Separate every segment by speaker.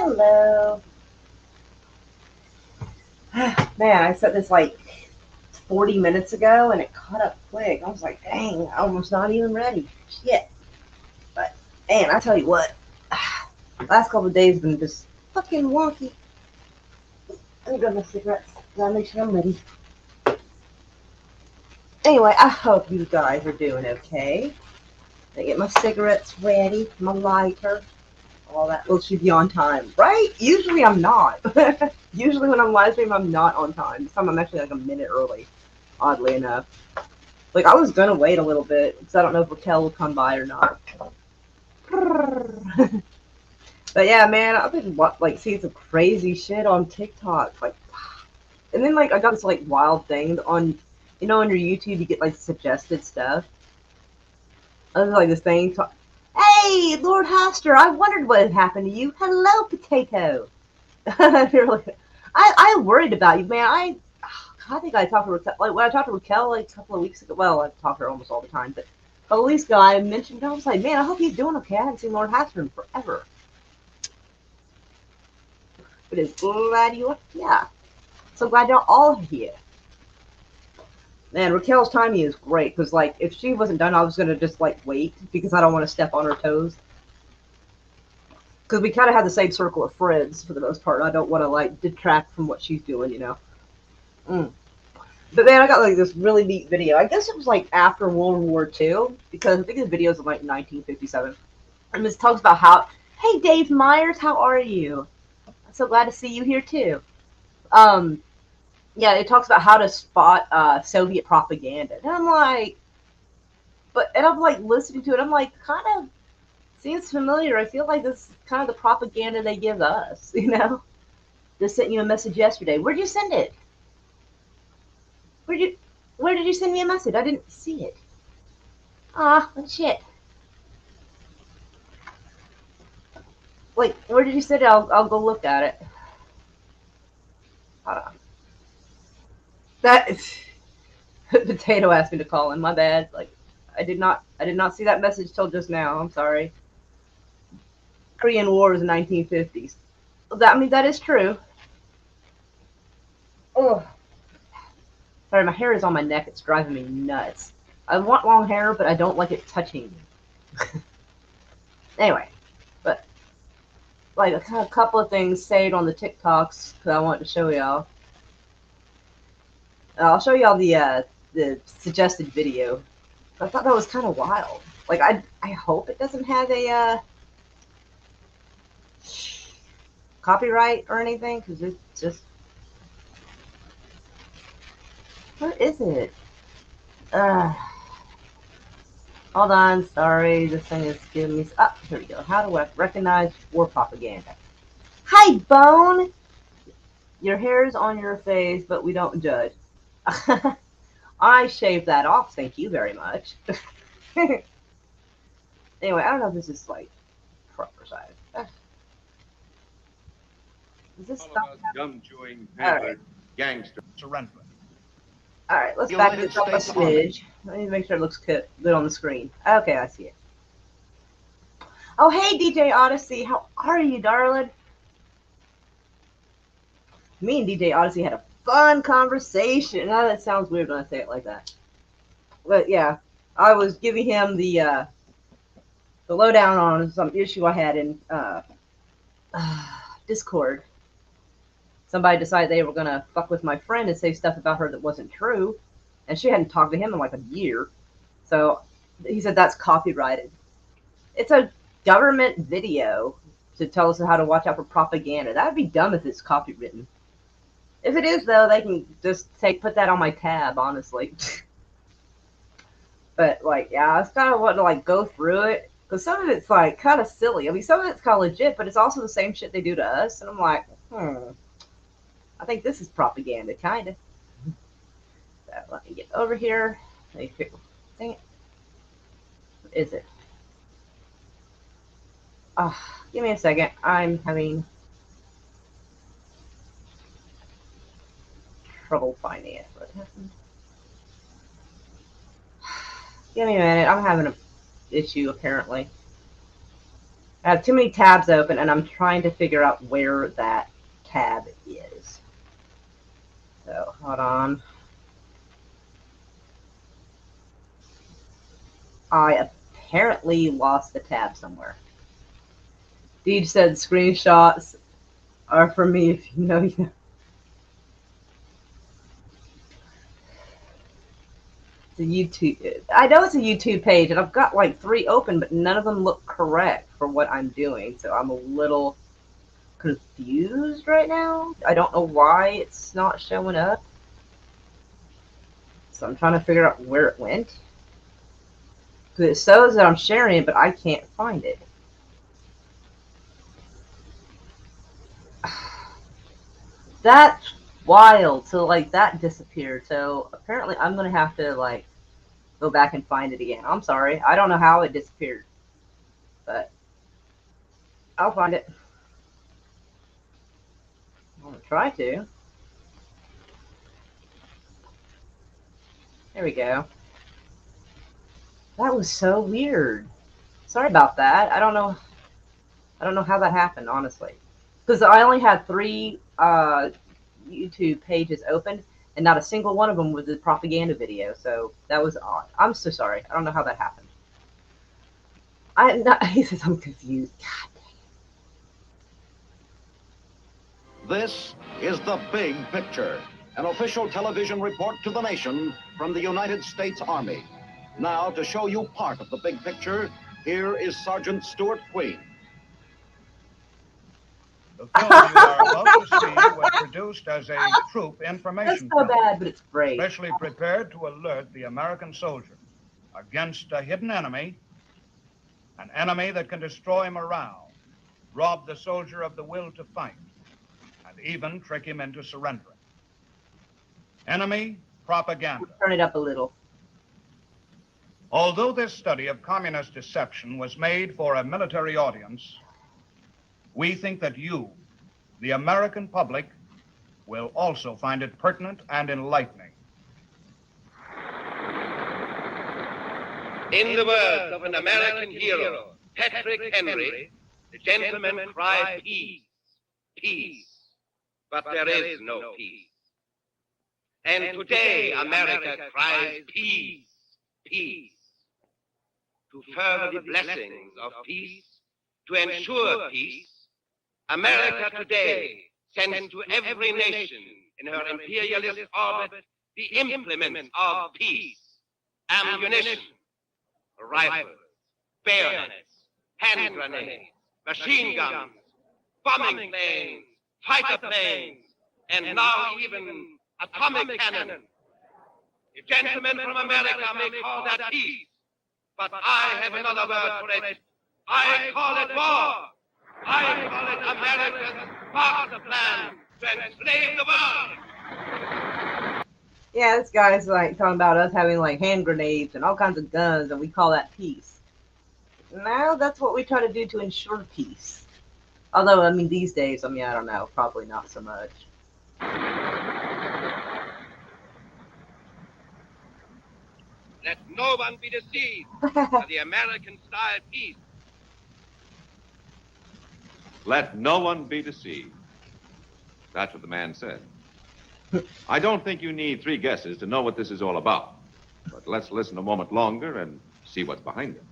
Speaker 1: Hello. Man, I set this like 40 minutes ago and it caught up quick. I was like, dang, I was not even ready. Shit. But, man, I tell you what, last couple of days have been just fucking wonky. Let me grab my cigarettes. Gotta make sure I'm ready. Anyway, I hope you guys are doing okay. I get my cigarettes ready, my lighter, all that. Well, should be on time, right? Usually I'm not. Usually when I'm live streaming, I'm not on time. This time I'm actually like a minute early, oddly enough. Like, I was gonna wait a little bit, because I don't know if Raquel will come by or not. But yeah, man, I've been, like, seeing some crazy shit on TikTok. Like, and then, like, I got this, like, wild thing on, on your YouTube, you get, like, suggested stuff. I was like, this thing, hey, Lord Haster, I wondered what had happened to you. Hello, potato. I worried about you, man. I think I talked to Raquel, like, when I talked to Raquel, like, a couple of weeks ago, well, I talk to her almost all the time, but a couple of weeks ago, I mentioned, I was like, man, I hope he's doing okay. I haven't seen Lord Haster in forever. But it's glad you are, yeah. So glad you're all here. Man, Raquel's timing is great, because, like, if she wasn't done, I was going to just, like, wait, because I don't want to step on her toes. Because we kind of have the same circle of friends, for the most part. I don't want to, like, detract from what she's doing, you know. But man, I got like this really neat video. I guess it was like after World War II, because I think the video's in like 1957. And this talks about how, hey Dave Myers, how are you? I'm so glad to see you here too. Um, yeah, it talks about how to spot Soviet propaganda. And I'm like, and I'm like listening to it, I'm like, kind of seems familiar. I feel like this is kind of the propaganda they give us, you know? Just sent you a message yesterday. Where'd you send it? Where'd you, where did you send me a message? I didn't see it. Ah, shit. Wait, where did you send it? I'll go look at it. Hold on. That potato asked me to call him. My bad. Like, I did not see that message till just now. I'm sorry. Korean War was the 1950s. I mean, that is true. Oh, sorry, my hair is on my neck. It's driving me nuts. I want long hair, but I don't like it touching me. Anyway, but like a couple of things saved on the TikToks that I want to show y'all. I'll show y'all the suggested video. I thought that was kind of wild. Like, I hope it doesn't have a copyright or anything, because it's just, where is it? Hold on, sorry, this thing is giving me, here we go. How to recognize war propaganda. Hi, Bone! Your hair's on your face, but we don't judge. I shaved that off, thank you very much. Anyway, I don't know if this is, like, proper size. Is this stuff?
Speaker 2: Gum-chewing pampered gangster.
Speaker 3: Tarantula.
Speaker 1: Alright, let's back this up a smidge. Let me make sure it looks good on the screen. Okay, I see it. Oh, hey, DJ Odyssey. How are you, darling? Me and DJ Odyssey had a fun conversation. Now that sounds weird when I say it like that. But yeah, I was giving him the lowdown on some issue I had in Discord. Somebody decided they were going to fuck with my friend and say stuff about her that wasn't true. And she hadn't talked to him in like a year. So he said that's copyrighted. It's a government video to tell us how to watch out for propaganda. That would be dumb if it's copywritten. If it is, though, they can just put that on my tab, honestly. But, like, yeah, I was kind of wanting to, like, go through it. Because some of it's, like, kind of silly. I mean, some of it's kind of legit, but it's also the same shit they do to us. And I'm like, I think this is propaganda, kind of. So, let me get over here. Dang it. What is it? Give me a second. I'm having trouble finding it. What happened? Give me a minute. I'm having an issue, apparently. I have too many tabs open, and I'm trying to figure out where that tab is. So, hold on. I apparently lost the tab somewhere. Deej said screenshots are for me if you know you. It's a YouTube. I know it's a YouTube page, and I've got like 3 open, but none of them look correct for what I'm doing. So I'm a little confused right now. I don't know why it's not showing up. So I'm trying to figure out where it went. Because it shows that I'm sharing it, but I can't find it. That's wild. So like that disappeared. So apparently I'm gonna have to like go back and find it again. I'm sorry. I don't know how it disappeared. But I'll find it. I'm gonna try to. There we go. That was so weird. Sorry about that. I don't know how that happened, honestly. Because I only had 3 YouTube pages open, and not a single one of them was a propaganda video. So that was odd. I'm so sorry. I don't know how that happened. I'm not. He says I'm confused. God dang.
Speaker 3: This is The Big Picture, an official television report to the nation from the United States Army. Now, to show you part of the big picture, here is Sergeant Stuart Queen.
Speaker 4: The film you are about to see was produced as a troop information
Speaker 1: That's so
Speaker 4: film,
Speaker 1: bad, but it's great.
Speaker 4: specially prepared to alert the American soldier against a hidden enemy, an enemy that can destroy morale, rob the soldier of the will to fight, and even trick him into surrendering. Enemy propaganda.
Speaker 1: Turn it up a little.
Speaker 4: Although this study of communist deception was made for a military audience, we think that you, the American public, will also find it pertinent and enlightening.
Speaker 5: In the words of an American hero, Patrick Henry, the gentlemen cry peace, peace, but there is no peace. And today America cries peace, peace. To further the blessings of peace, to ensure peace, America today sends to every nation in her imperialist orbit the implements of peace, ammunition, rifles, bayonets, hand grenades, machine guns, bombing planes, fighter planes, and now even atomic cannon. The gentlemen from America may call that peace, but I have another word for it. I call it war. I call it America's master plan to enslave the world.
Speaker 1: Yeah, this guy's like talking about us having like hand grenades and all kinds of guns, and we call that peace. Now that's what we try to do to ensure peace. Although, I mean, these days, I mean, I don't know, probably not so much.
Speaker 5: Let no one be deceived by the American-style peace.
Speaker 2: Let no one be deceived. That's what the man said. I don't think you need 3 guesses to know what this is all about. But let's listen a moment longer and see what's behind it.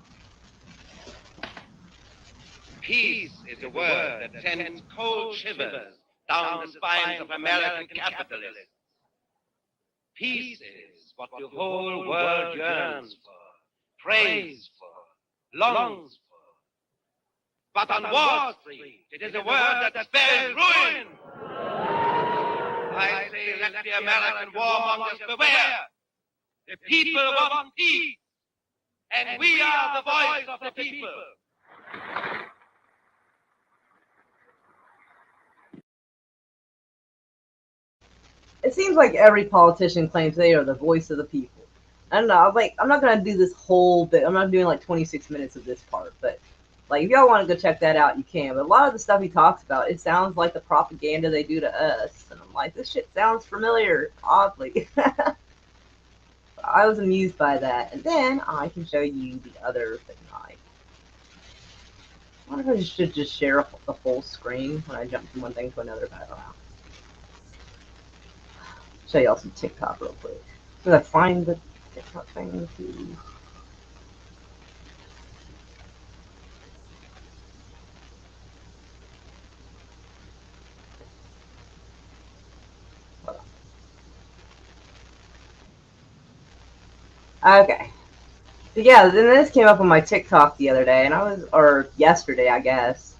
Speaker 5: Peace is a word that sends cold shivers down the spines of American capitalists. Peace is what the whole world yearns for, prays for, longs for. But on Wall Street, it is a word that spells ruin. I say, let the American warmongers beware. The people want peace, and we are the voice of the people.
Speaker 1: It seems like every politician claims they are the voice of the people. I don't know, like, I'm not gonna do this whole bit. I'm not doing like 26 minutes of this part, but like, if y'all want to go check that out, you can. But a lot of the stuff he talks about, it sounds like the propaganda they do to us. And I'm like, this shit sounds familiar, oddly. I was amused by that. And then I can show you the other thing. wonder if I should just share the full screen when I jump from one thing to another. But I don't know. Show y'all some TikTok real quick. Did I find the TikTok thing? Okay. So yeah, then this came up on my TikTok the other day, and or yesterday, I guess.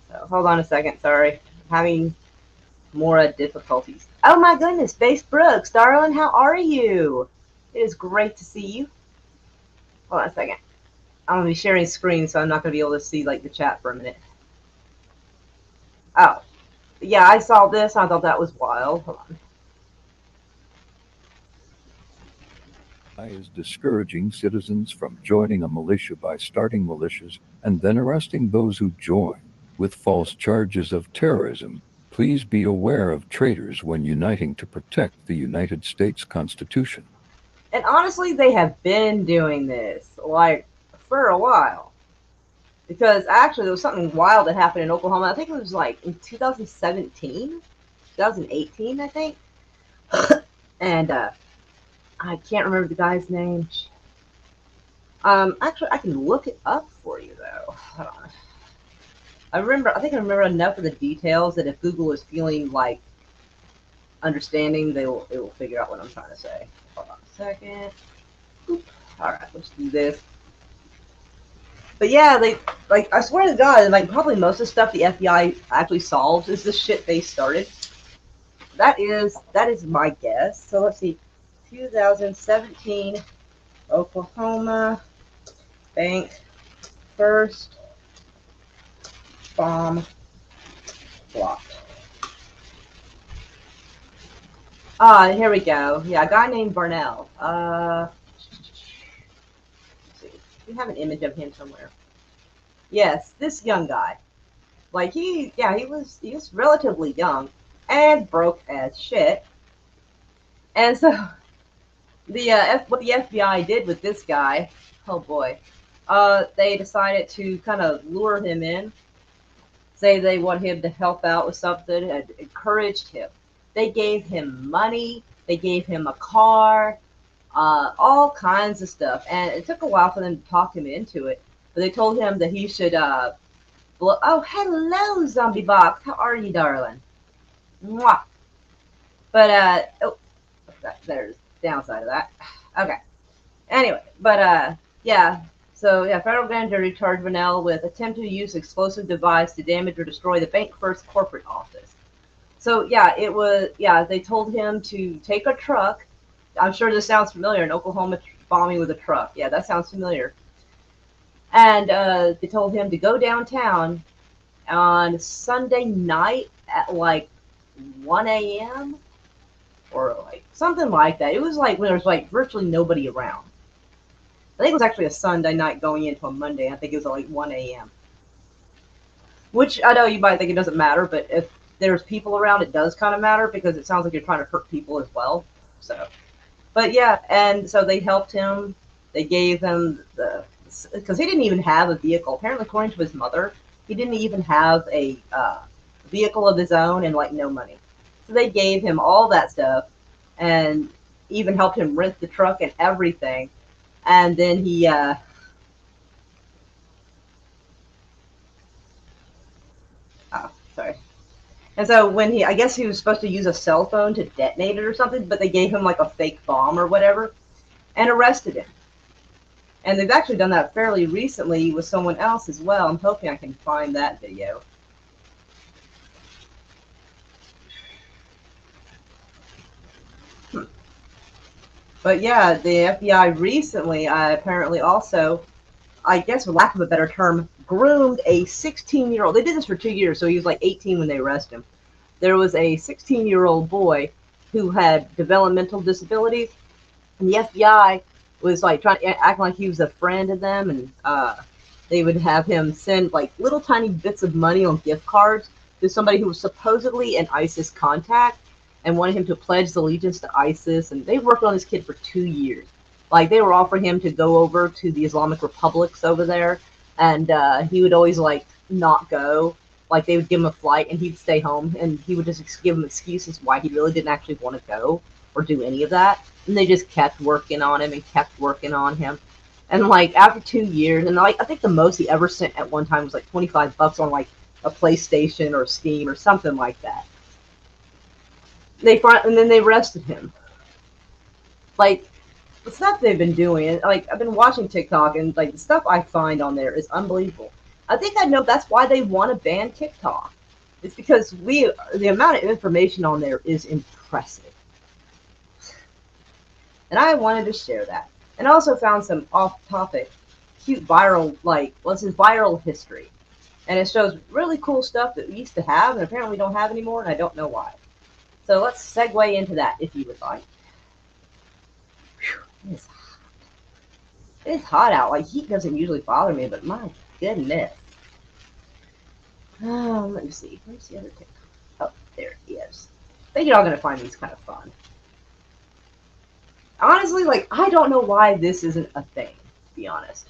Speaker 1: So hold on a second, sorry. I'm having more difficulties. Oh my goodness, Base Brooks, darling, how are you? It is great to see you. Hold on a second. I'm gonna be sharing screen, so I'm not gonna be able to see like the chat for a minute. Oh, yeah, I saw this. I thought that was wild. Hold on.
Speaker 6: Is discouraging citizens from joining a militia by starting militias and then arresting those who join with false charges of terrorism. Please be aware of traitors when uniting to protect the United States Constitution.
Speaker 1: And honestly, they have been doing this, like, for a while. Because actually, there was something wild that happened in Oklahoma. I think it was like in 2017, 2018, I think. And, I can't remember the guy's name. Actually, I can look it up for you, though. Hold on. I think I remember enough of the details that if Google is feeling like understanding, they will figure out what I'm trying to say. Hold on a second. All right, let's do this. But yeah, I swear to God, like probably most of the stuff the FBI actually solves is the shit they started. That is my guess. So let's see, 2017 Oklahoma bank first bomb blocked. Here we go. Yeah, a guy named Barnell. Let's see. We have an image of him somewhere. Yes, this young guy. Like he was relatively young and broke as shit. And so what the FBI did with this guy, oh boy, they decided to kind of lure him in, say they want him to help out with something, and encouraged him. They gave him money, they gave him a car, all kinds of stuff, and it took a while for them to talk him into it. But they told him that he should blow. Oh, hello, Zombie Box. How are you, darling? Mwah. But there's the downside of that. Okay. Anyway, but yeah. So yeah, federal grand jury charged Vanell with attempt to use explosive device to damage or destroy the Bank First corporate office. So yeah, they told him to take a truck. I'm sure this sounds familiar. An Oklahoma bombing with a truck. Yeah, that sounds familiar. And they told him to go downtown on Sunday night at like 1 a.m. or like something like that. It was like when there was like virtually nobody around. I think it was actually a Sunday night going into a Monday. I think it was like 1 a.m. Which I know you might think it doesn't matter, but if there's people around, it does kind of matter because it sounds like you're trying to hurt people as well. So, but yeah, and so they helped him. They gave him because he didn't even have a vehicle. Apparently, according to his mother, he didn't even have a vehicle of his own and like no money. So they gave him all that stuff and even helped him rent the truck and everything. And then he sorry. And so when I guess he was supposed to use a cell phone to detonate it or something, but they gave him like a fake bomb or whatever and arrested him. And they've actually done that fairly recently with someone else as well. I'm hoping I can find that video. But yeah, the FBI recently apparently also, I guess for lack of a better term, groomed a 16-year-old. They did this for 2 years, so he was like 18 when they arrested him. There was a 16-year-old boy who had developmental disabilities, and the FBI was like trying to act like he was a friend of them, and they would have him send like little tiny bits of money on gift cards to somebody who was supposedly an ISIS contact and wanted him to pledge allegiance to ISIS. And they worked on this kid for 2 years. Like they were offering him to go over to the Islamic republics over there and he would always like not go. Like they would give him a flight, and he'd stay home, and he would just give them excuses why he really didn't actually want to go or do any of that. And they just kept working on him and kept working on him. And like after 2 years, and like I think the most he ever sent at one time was like $25 on like a PlayStation or Steam or something like that. And then they arrested him. Like the stuff they've been doing, like I've been watching TikTok, and like the stuff I find on there is unbelievable. I think I know that's why they want to ban TikTok. It's because the amount of information on there is impressive. And I wanted to share that. And I also found some off-topic, cute viral, like, what's his viral history. And it shows really cool stuff that we used to have, and apparently we don't have anymore, and I don't know why. So let's segue into that, if you would like. Whew, it's hot. It's hot out. Like, heat doesn't usually bother me, but my goodness. Let me see. Where's the other TikTok? Oh, there he is. I think you're all going to find these kind of fun. Honestly, like, I don't know why this isn't a thing, to be honest.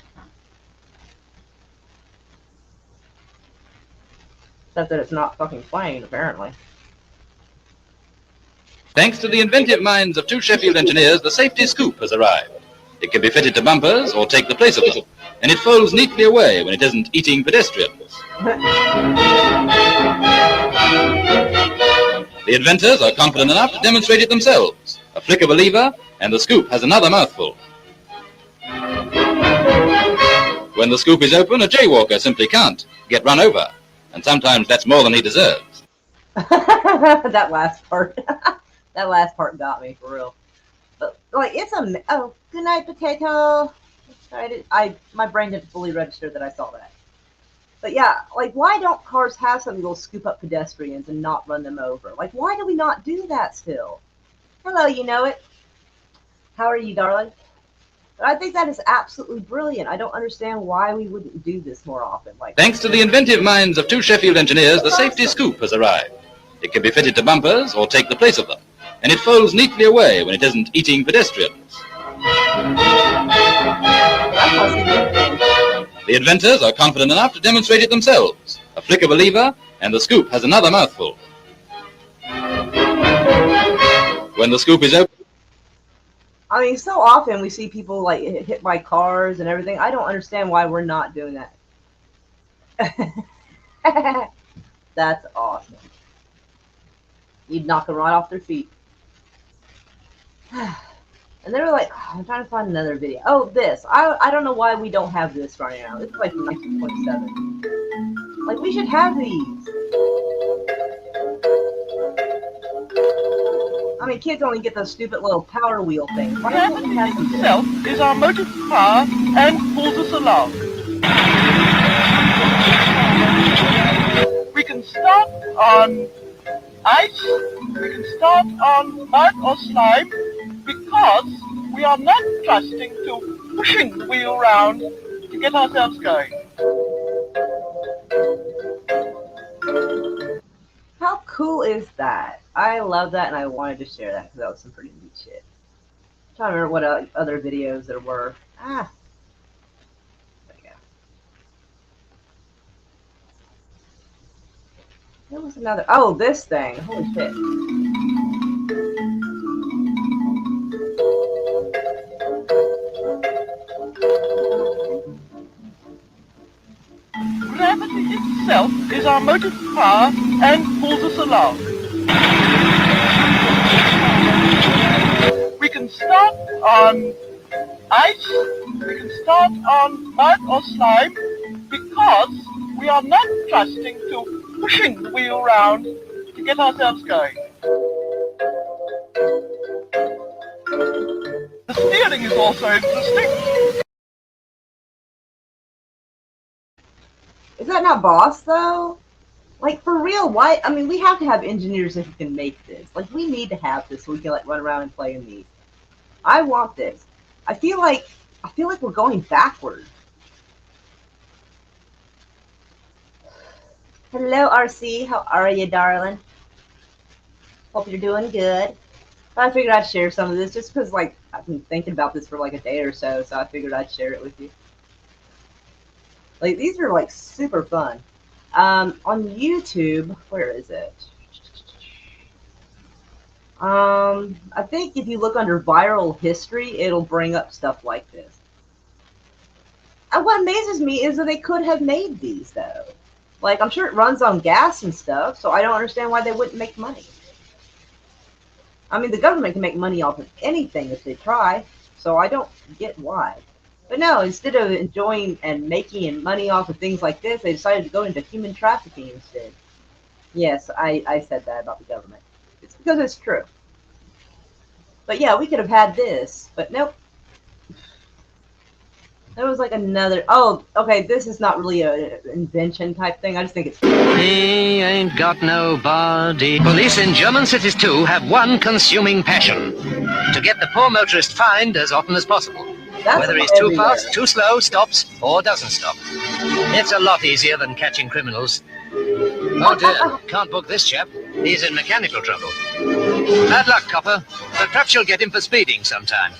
Speaker 1: Except that it's not fucking playing, apparently.
Speaker 7: Thanks to the inventive minds of two Sheffield engineers, the safety scoop has arrived. It can be fitted to bumpers or take the place of them, and it folds neatly away when it isn't eating pedestrians. The inventors are confident enough to demonstrate it themselves. A flick of a lever, and the scoop has another mouthful. When the scoop is open, a jaywalker simply can't get run over, and sometimes that's more than he deserves.
Speaker 1: That last part. That last part got me, for real. But, like, it's a... Oh, good night, potato. My brain didn't fully register that I saw that. But yeah, like, why don't cars have something that'll scoop up pedestrians and not run them over? Like, why do we not do that still? Hello, you know it. How are you, darling? But I think that is absolutely brilliant. I don't understand why we wouldn't do this more often. Like,
Speaker 7: Thanks to the inventive minds of two Sheffield engineers, the safety scoop has arrived. It can be fitted to bumpers or take the place of them, and it folds neatly away when it isn't eating pedestrians. The inventors are confident enough to demonstrate it themselves. A flick of a lever, and the scoop has another mouthful. When the scoop is open...
Speaker 1: I mean, so often we see people, like, hit by cars and everything. I don't understand why we're not doing that. That's awesome. You'd knock them right off their feet. And they were like, oh, I'm trying to find another video. Oh, this. I don't know why we don't have this right now. This is like 19.7. Like, we should have these. I mean, kids only get those stupid little power wheel things. Why don't we have them?
Speaker 8: Itself is our motive power and pulls us along. We can start on ice, we can start on mud or slime, because we are not trusting to pushing the wheel round to get ourselves going.
Speaker 1: How cool is that? I love that, and I wanted to share that because that was some pretty neat shit. I'm trying to remember what other videos there were. There we go. There was another. Oh, this thing. Holy shit.
Speaker 8: Gravity itself is our motive power and pulls us along. We can start on ice, we can start on mud or slime, because we are not trusting to pushing the wheel round to get ourselves going. The steering is also interesting.
Speaker 1: Is that not Boss, though? Like, for real, why? I mean, we have to have engineers if we can make this. Like, we need to have this so we can, like, run around and play in these. I want this. I feel like we're going backward. Hello, RC. How are you, darling? Hope you're doing good. I figured I'd share some of this just because, like, I've been thinking about this for, like, a day or so, so I figured I'd share it with you. Like, these are, like, super fun. On YouTube, where is it? I think if you look under viral history, it'll bring up stuff like this. And what amazes me is that they could have made these, though. Like, I'm sure it runs on gas and stuff, so I don't understand why they wouldn't make money. I mean, the government can make money off of anything if they try, so I don't get why. But no, instead of enjoying and making money off of things like this, they decided to go into human trafficking instead. Yes, I said that about the government. It's because it's true. But yeah, we could have had this, but nope. There was like another, oh, okay, this is not really an invention type thing. I just think it's...
Speaker 9: He ain't got nobody. Police in German cities too have one consuming passion: to get the poor motorist fined as often as possible.
Speaker 1: That's
Speaker 9: Whether he's too fast, too slow, stops, or doesn't stop. It's a lot easier than catching criminals. Oh dear, can't book this chap. He's in mechanical trouble. Bad luck, copper, but perhaps you'll get him for speeding sometime.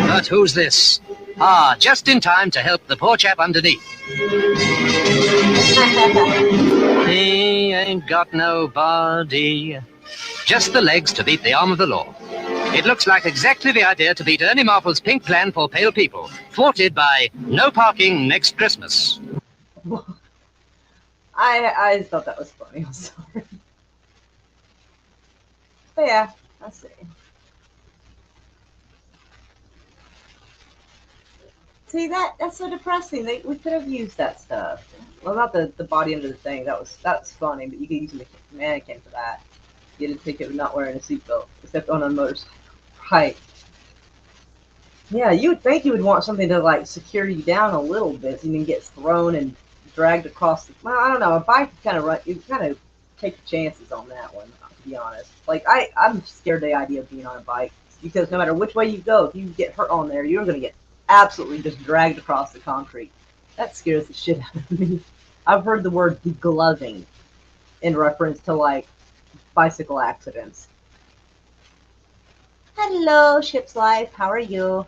Speaker 9: But who's this? Ah, just in time to help the poor chap underneath. He ain't got nobody. Just the legs to beat the arm of the law. It looks like exactly the idea to beat Ernie Marple's pink plan for pale people, thwarted by no parking next Christmas.
Speaker 1: I thought that was funny. I'm sorry. But yeah, let's see. See, that's so depressing. We could have used that stuff. Well, not the body under the thing. That's funny, but you could use a mannequin for that. You didn't think it was not wearing a seatbelt, except on a motorcycle. Right. Yeah, you would think you would want something to, like, secure you down a little bit so you can get thrown and dragged across the... Well, I don't know. A bike you kind of take your chances on that one, to be honest. Like, I'm scared of the idea of being on a bike, because no matter which way you go, if you get hurt on there, you're going to get absolutely just dragged across the concrete. That scares the shit out of me. I've heard the word degloving in reference to, like, bicycle accidents. Hello, Ship's Life. How are you?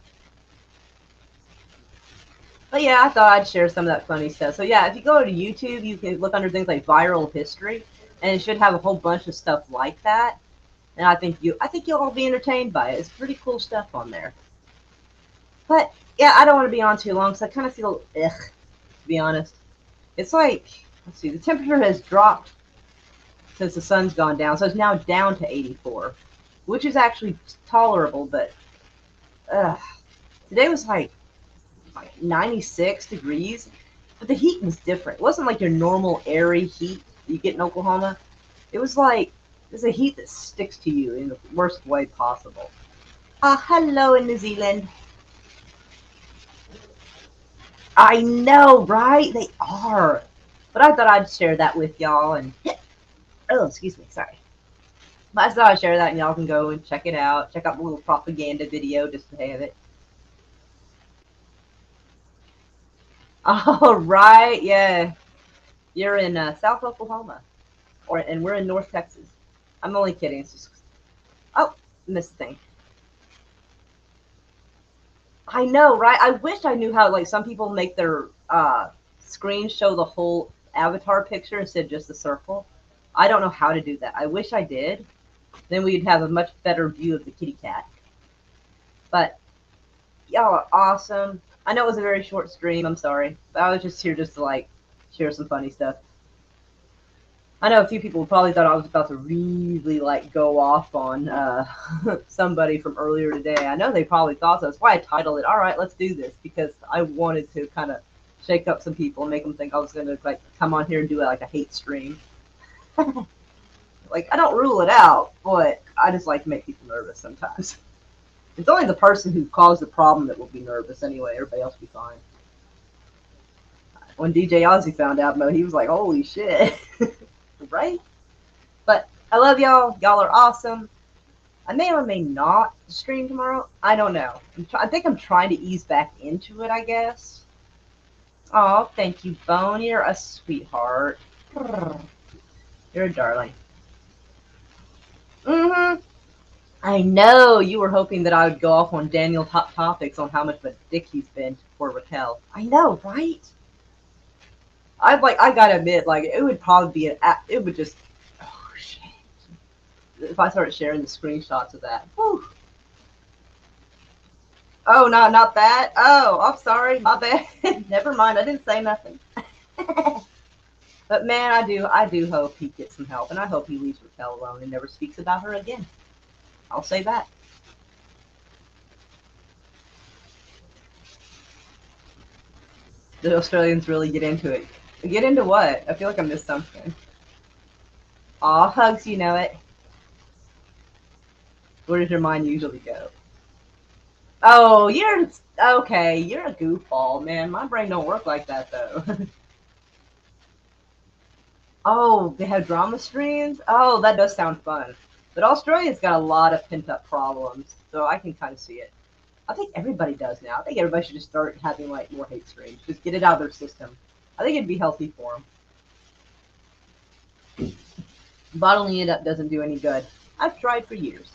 Speaker 1: But yeah, I thought I'd share some of that funny stuff. So yeah, if you go to YouTube, you can look under things like viral history, and it should have a whole bunch of stuff like that. And I think you'll all be entertained by it. It's pretty cool stuff on there. But yeah, I don't want to be on too long, because I kind of feel ugh, to be honest. It's like, let's see, the temperature has dropped since the sun's gone down, so it's now down to 84, which is actually tolerable. But today was like 96 degrees, but the heat was different. It wasn't like your normal airy heat you get in Oklahoma. It was like, there's a heat that sticks to you in the worst way possible. Hello in New Zealand. I know, right? They are. But I thought I'd share that with y'all. And oh, excuse me, sorry. But I thought I'd share that, and y'all can go and check it out. Check out the little propaganda video just to have it. All right, yeah. You're in South Oklahoma, and we're in North Texas. I'm only kidding. It's just, oh, missed the thing. I know, right? I wish I knew how, like, some people make their screen show the whole avatar picture instead of just the circle. I don't know how to do that. I wish I did. Then we'd have a much better view of the kitty cat. But y'all are awesome. I know it was a very short stream. I'm sorry. But I was just here just to, like, share some funny stuff. I know a few people probably thought I was about to really, like, go off on somebody from earlier today. I know they probably thought so. That's why I titled it, all right, let's do this, because I wanted to kind of shake up some people and make them think I was going to, like, come on here and do, like, a hate stream. Like, I don't rule it out, but I just like to make people nervous sometimes. It's only the person who caused the problem that will be nervous anyway. Everybody else will be fine. When DJ Ozzy found out, he was like, holy shit. Right? But I love y'all. Y'all are awesome. I may or may not stream tomorrow. I don't know. I think I'm trying to ease back into it, I guess. Oh, thank you, Bone. You're a sweetheart. You're a darling. I know you were hoping that I would go off on Daniel's hot topics on how much of a dick he's been for Raquel. I know, right? I gotta admit, like, it would probably be it would just, oh shit. If I started sharing the screenshots of that. Whew. Oh, no, not that. Oh, I'm sorry. My bad. Never mind. I didn't say nothing. But man, I do hope he gets some help, and I hope he leaves Raquel alone and never speaks about her again. I'll say that. The Australians really get into it. Get into what? I feel like I missed something. Aw, Hugs, you know it. Where does your mind usually go? Oh, you're okay. You're a goofball, man. My brain don't work like that though. Oh, they have drama streams. Oh, that does sound fun. But Australia's got a lot of pent up problems, so I can kind of see it. I think everybody does now. I think everybody should just start having like more hate streams. Just get it out of their system. I think it'd be healthy for them. Bottling it up doesn't do any good. I've tried for years.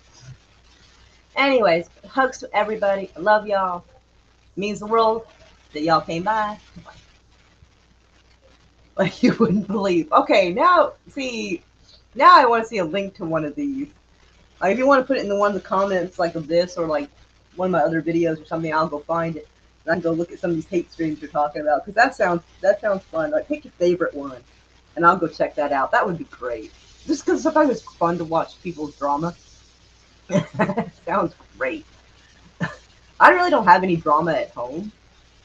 Speaker 1: Anyways, hugs to everybody. I love y'all. It means the world that y'all came by. Like you wouldn't believe. Okay, now see, now I want to see a link to one of these. Like if you want to put it in one of the comments, like of this or like one of my other videos or something, I'll go find it. And I can go look at some of these hate streams you're talking about because that sounds fun. Like pick your favorite one, and I'll go check that out. That would be great. Just because sometimes it's fun to watch people's drama. Sounds great. I really don't have any drama at home.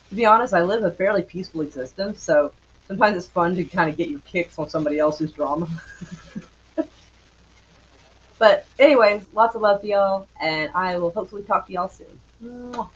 Speaker 1: To be honest, I live a fairly peaceful existence, so sometimes it's fun to kind of get your kicks on somebody else's drama. But anyways, lots of love to y'all, and I will hopefully talk to y'all soon. Mwah.